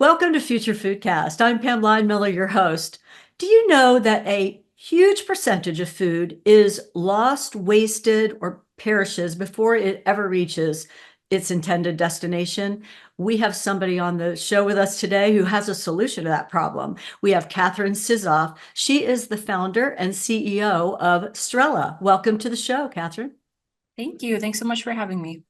Welcome to Future Foodcast. I'm Pam Miller, your host. Do you know that a huge percentage of food is lost, wasted, or perishes before it ever reaches its intended destination? We have somebody on the show with us today who has a solution to that problem. We have Catherine Sizoff. She is the founder and CEO of Strella. Welcome to the show, Catherine. Thank you. Thanks so much for having me.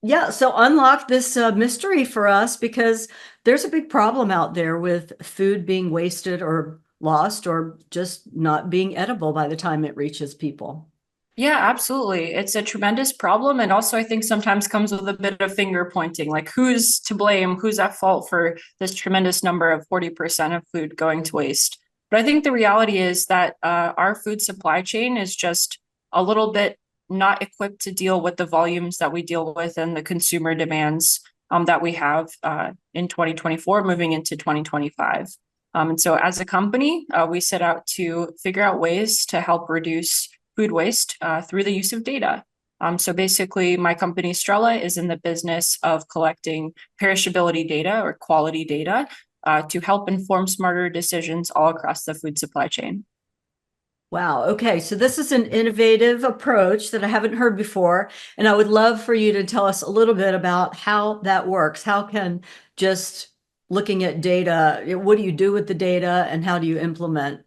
Yeah, so unlock this mystery for us because there's a big problem out there with food being wasted or lost or just not being edible by the time it reaches people. Yeah, absolutely. It's a tremendous problem. And also, I think sometimes comes with a bit of finger pointing, like who's to blame, who's at fault for this tremendous number of 40% of food going to waste. But I think the reality is that our food supply chain is just a little bit not equipped to deal with the volumes that we deal with and the consumer demands that we have in 2024 moving into 2025. And so as a company, we set out to figure out ways to help reduce food waste through the use of data. So basically, my company Strella is in the business of collecting perishability data or quality data to help inform smarter decisions all across the food supply chain. Wow. Okay. So this is an innovative approach that I haven't heard before. And I would love for you to tell us a little bit about how that works. How can just looking at data, what do you do with the data and how do you implement?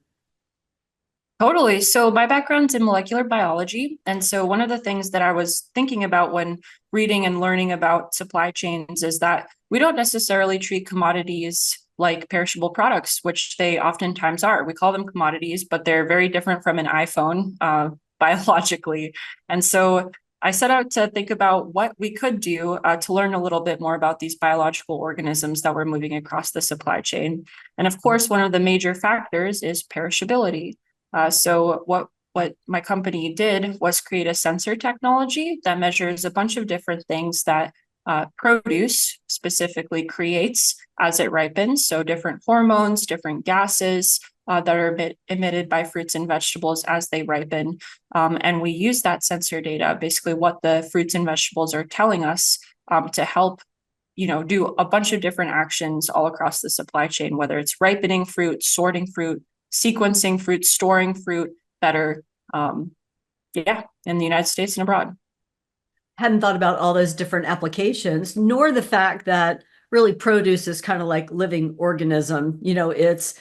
Totally. So my background's in molecular biology. And so one of the things that I was thinking about when reading and learning about supply chains is that we don't necessarily treat commodities like perishable products, which they oftentimes are. We call them commodities, but they're very different from an iPhone biologically. And so I set out to think about what we could do to learn a little bit more about these biological organisms that we're moving across the supply chain. And of course, one of the major factors is perishability. So what my company did was create a sensor technology that measures a bunch of different things that produce specifically creates as it ripens. So different hormones, different gases that are emitted by fruits and vegetables as they ripen. And we use that sensor data, basically what the fruits and vegetables are telling us to help do a bunch of different actions all across the supply chain, whether it's ripening fruit, sorting fruit, sequencing fruit, storing fruit better, in the United States and abroad. Hadn't thought about all those different applications, nor the fact that really produce is kind of like living organism. It's,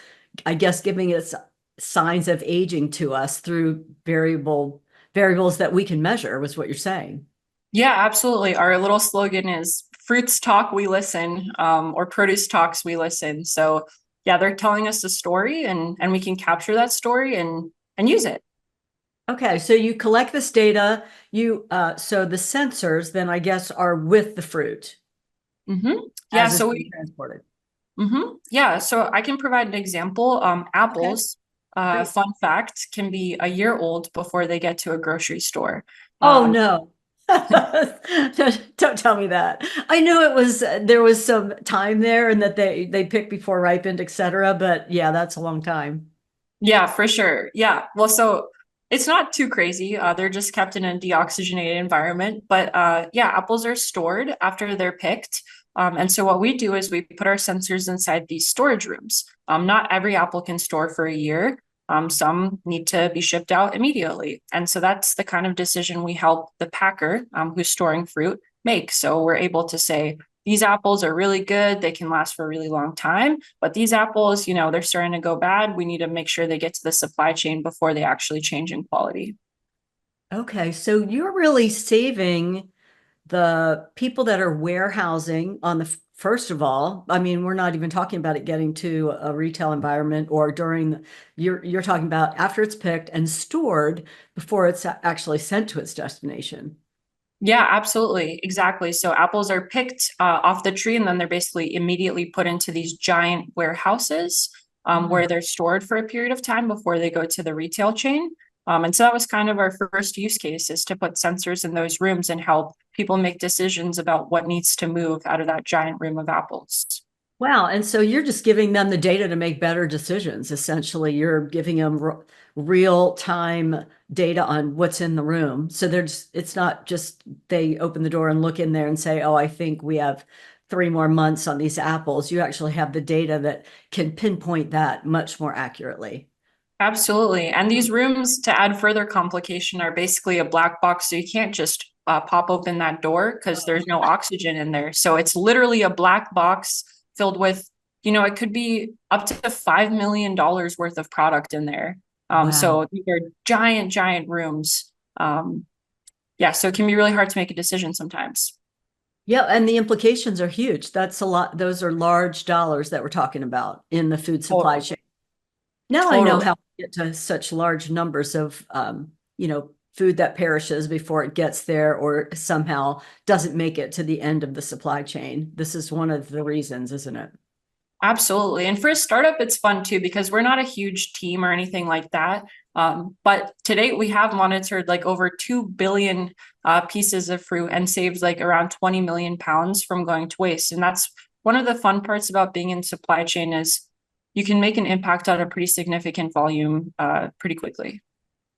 I guess, giving its signs of aging to us through variables that we can measure, was what you're saying. Yeah, absolutely. Our little slogan is fruits talk, we listen, or produce talks, we listen. So yeah, they're telling us a story and we can capture that story and use it. Okay, so you collect this data, so the sensors then I guess are with the fruit Mm-hmm. Yeah, as it's so being we transported. yeah, so I can provide an example. Okay, Apples, great. fun fact, can be a year old before they get to a grocery store. Oh Um, no. Don't tell me that. I know there was some time there and that they picked before ripened, etc. But yeah, that's a long time. Yeah, for sure. Yeah. Well, so it's not too crazy. They're just kept in a deoxygenated environment. But yeah, apples are stored after they're picked. And so what we do is we put our sensors inside these storage rooms. Not every apple can store for a year. Some need to be shipped out immediately. And so that's the kind of decision we help the packer who's storing fruit make. So we're able to say, these apples are really good. They can last for a really long time. But these apples, they're starting to go bad. We need to make sure they get to the supply chain before they actually change in quality. Okay, so you're really saving the people that are warehousing on first of all, I mean, we're not even talking about it getting to a retail environment or you're talking about after it's picked and stored before it's actually sent to its destination. Yeah, absolutely. Exactly. So apples are picked off the tree and then they're basically immediately put into these giant warehouses Mm. where they're stored for a period of time before they go to the retail chain. And so that was kind of our first use case is to put sensors in those rooms and help people make decisions about what needs to move out of that giant room of apples. Wow. And so you're just giving them the data to make better decisions. Essentially, you're giving them real time data on what's in the room. So it's not just they open the door and look in there and say, oh, I think we have 3 more months on these apples. You actually have the data that can pinpoint that much more accurately. Absolutely. And these rooms, to add further complication, are basically a black box. So you can't just pop open that door because there's no oxygen in there. So it's literally a black box filled with, it could be up to $5 million worth of product in there. Wow. So these are giant, giant rooms. Yeah, so it can be really hard to make a decision sometimes. Yeah, and the implications are huge. That's a lot. Those are large dollars that we're talking about in the food supply Totally. chain. Now I know Totally. how to get to such large numbers of, food that perishes before it gets there or somehow doesn't make it to the end of the supply chain. This is one of the reasons, isn't it? Absolutely. And for a startup, it's fun too, because we're not a huge team or anything like that. But to date, we have monitored like over 2 billion pieces of fruit and saved like around 20 million pounds from going to waste. And that's one of the fun parts about being in supply chain is you can make an impact on a pretty significant volume pretty quickly.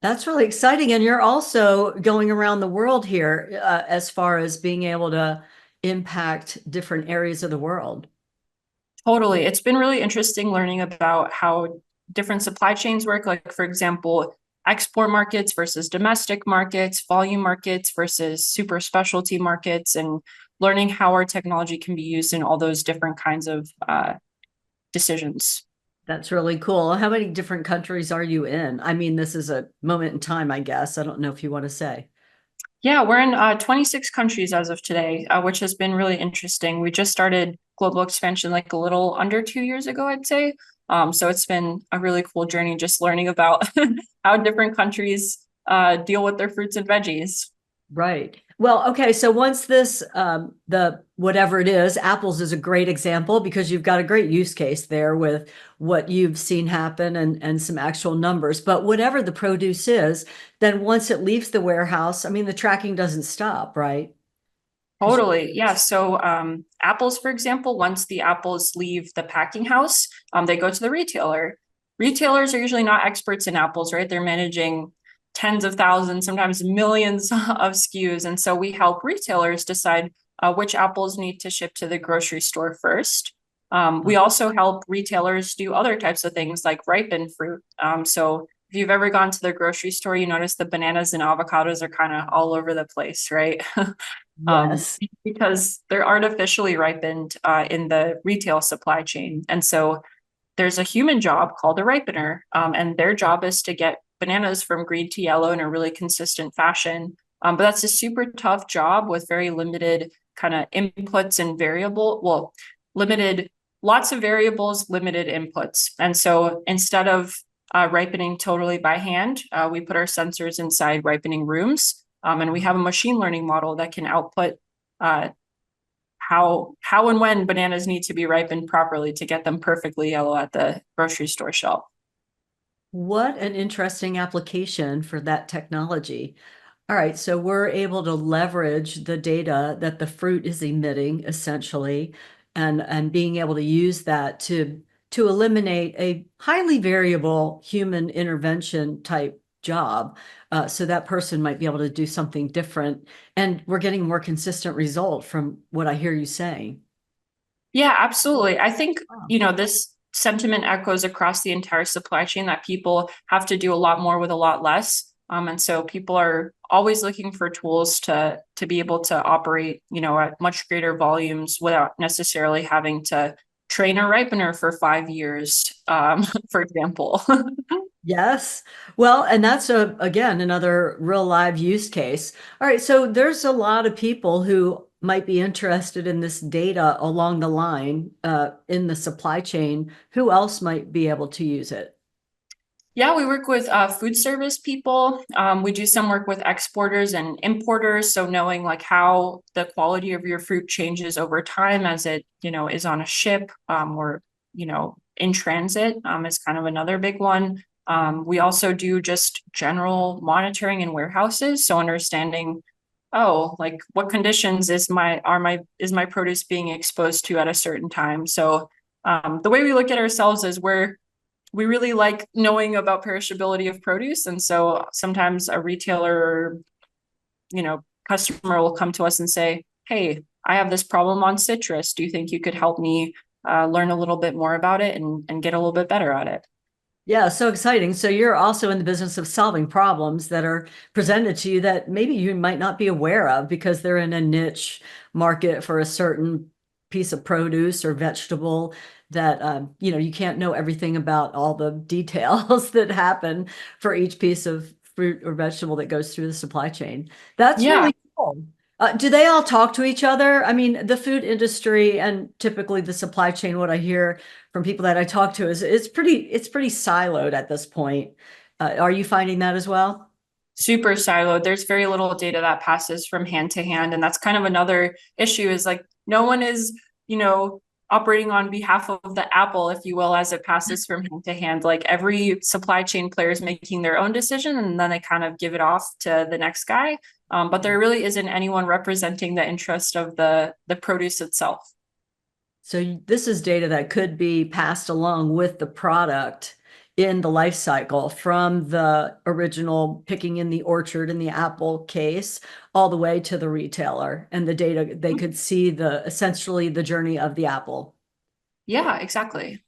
That's really exciting. And you're also going around the world here, as far as being able to impact different areas of the world. Totally. It's been really interesting learning about how different supply chains work. Like, for example, export markets versus domestic markets, volume markets versus super specialty markets, and learning how our technology can be used in all those different kinds of decisions. That's really cool. How many different countries are you in? I mean, this is a moment in time, I guess. I don't know if you want to say. Yeah, we're in 26 countries as of today, which has been really interesting. We just started global expansion like a little under 2 years ago, I'd say. So it's been a really cool journey just learning about how different countries deal with their fruits and veggies. Right. Well, okay. So once this, the whatever it is, apples is a great example because you've got a great use case there with what you've seen happen and some actual numbers. But whatever the produce is, then once it leaves the warehouse, I mean, the tracking doesn't stop, right? Because Totally. Yeah. So apples, for example, once the apples leave the packing house, they go to the retailer. Retailers are usually not experts in apples, right? They're managing tens of thousands, sometimes millions of SKUs. And so we help retailers decide which apples need to ship to the grocery store first. We also help retailers do other types of things like ripen fruit. So if you've ever gone to the grocery store, you notice the bananas and avocados are kind of all over the place, right? um, yes. because they're artificially ripened in the retail supply chain. And so there's a human job called a ripener, and their job is to get bananas from green to yellow in a really consistent fashion. But that's a super tough job with very limited kind of inputs and limited, lots of variables, limited inputs. And so instead of ripening totally by hand, we put our sensors inside ripening rooms. And we have a machine learning model that can output uh, how and when bananas need to be ripened properly to get them perfectly yellow at the grocery store shelf. What an interesting application for that technology. All right, so we're able to leverage the data that the fruit is emitting essentially, and being able to use that to eliminate a highly variable human intervention type job. So that person might be able to do something different, and we're getting more consistent result from what I hear you saying. Yeah, absolutely. I think, Oh. this sentiment echoes across the entire supply chain that people have to do a lot more with a lot less. And so people are always looking for tools to be able to operate, at much greater volumes without necessarily having to train a ripener for 5 years, for example. Yes. Well, and that's again another real live use case. All right, so there's a lot of people who might be interested in this data along the line in the supply chain. Who else might be able to use it? Yeah, we work with food service people. We do some work with exporters and importers. So knowing like how the quality of your fruit changes over time as it, is on a ship or, in transit is kind of another big one. We also do just general monitoring in warehouses. So understanding, oh, like what conditions is my produce being exposed to at a certain time. So the way we look at ourselves is we really like knowing about perishability of produce. And so sometimes a retailer or, customer will come to us and say, hey, I have this problem on citrus. Do you think you could help me learn a little bit more about it and get a little bit better at it? Yeah, so exciting. So you're also in the business of solving problems that are presented to you that maybe you might not be aware of because they're in a niche market for a certain piece of produce or vegetable that you can't know everything about all the details that happen for each piece of fruit or vegetable that goes through the supply chain. That's Yeah. really cool. Do they all talk to each other? I mean, the food industry and typically the supply chain, what I hear from people that I talk to is it's pretty siloed at this point. Are you finding that as well? Super siloed. There's very little data that passes from hand to hand. And that's kind of another issue is like no one is, you know, operating on behalf of the apple, if you will, as it passes from hand to hand. Like every supply chain player is making their own decision and then they kind of give it off to the next guy. But there really isn't anyone representing the interest of the produce itself. So this is data that could be passed along with the product in the life cycle from the original picking in the orchard in the apple case all the way to the retailer and the data they could see the essentially the journey of the apple. Yeah, exactly.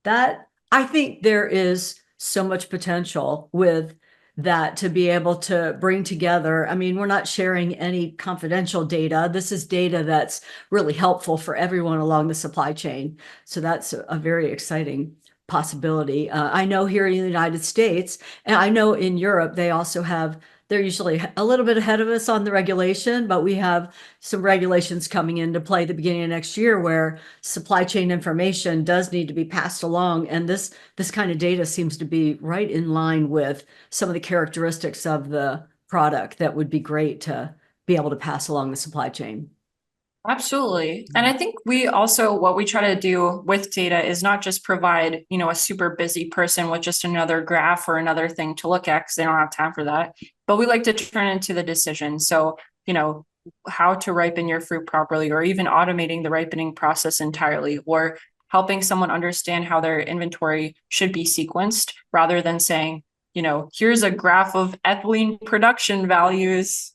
That I think there is so much potential with that to be able to bring together. I mean, we're not sharing any confidential data. This is data that's really helpful for everyone along the supply chain. So that's a very exciting possibility. I know here in the United States, and I know in Europe, they're usually a little bit ahead of us on the regulation, but we have some regulations coming into play at the beginning of next year where supply chain information does need to be passed along. And this kind of data seems to be right in line with some of the characteristics of the product that would be great to be able to pass along the supply chain. Absolutely. And I think we also, what we try to do with data is not just provide, a super busy person with just another graph or another thing to look at because they don't have time for that, but we like to turn into the decision. So, how to ripen your fruit properly, or even automating the ripening process entirely, or helping someone understand how their inventory should be sequenced rather than saying, here's a graph of ethylene production values.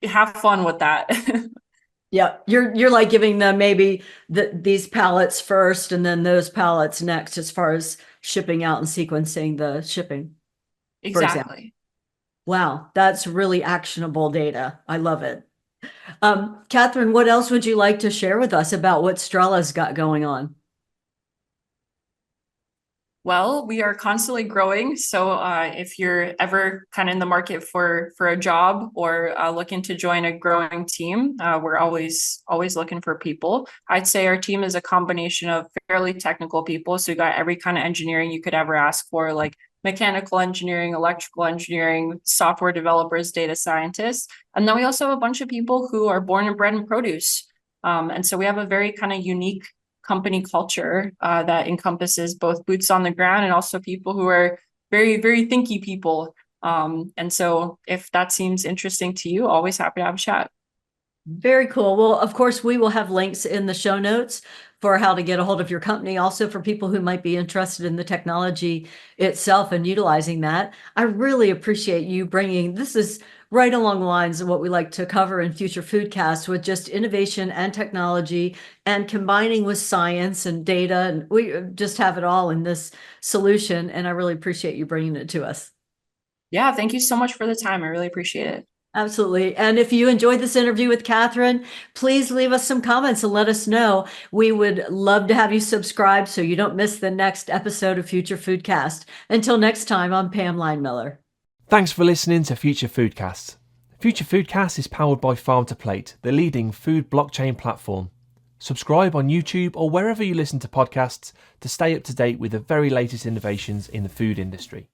Have fun with that. Yeah, you're like giving them maybe these pallets first and then those pallets next as far as shipping out and sequencing the shipping, for example. Exactly. Wow, that's really actionable data. I love it. Catherine, what else would you like to share with us about what Strela's got going on? Well, we are constantly growing. So if you're ever kind of in the market for a job or looking to join a growing team, we're always looking for people. I'd say our team is a combination of fairly technical people. So we got every kind of engineering you could ever ask for, like mechanical engineering, electrical engineering, software developers, data scientists. And then we also have a bunch of people who are born and bred in produce. And so we have a very kind of unique company culture that encompasses both boots on the ground and also people who are very, very thinky people. And so if that seems interesting to you, always happy to have a chat. Very cool. Well, of course, we will have links in the show notes for how to get a hold of your company. Also, for people who might be interested in the technology itself and utilizing that. I really appreciate you bringing this is right along the lines of what we like to cover in future foodcasts with just innovation and technology and combining with science and data. And we just have it all in this solution. And I really appreciate you bringing it to us. Yeah, thank you so much for the time. I really appreciate it. Absolutely. And if you enjoyed this interview with Catherine, please leave us some comments and let us know. We would love to have you subscribe so you don't miss the next episode of Future Foodcast. Until next time, I'm Pam Line-Miller. Thanks for listening to Future Foodcast. Future Foodcast is powered by Farm to Plate, the leading food blockchain platform. Subscribe on YouTube or wherever you listen to podcasts to stay up to date with the very latest innovations in the food industry.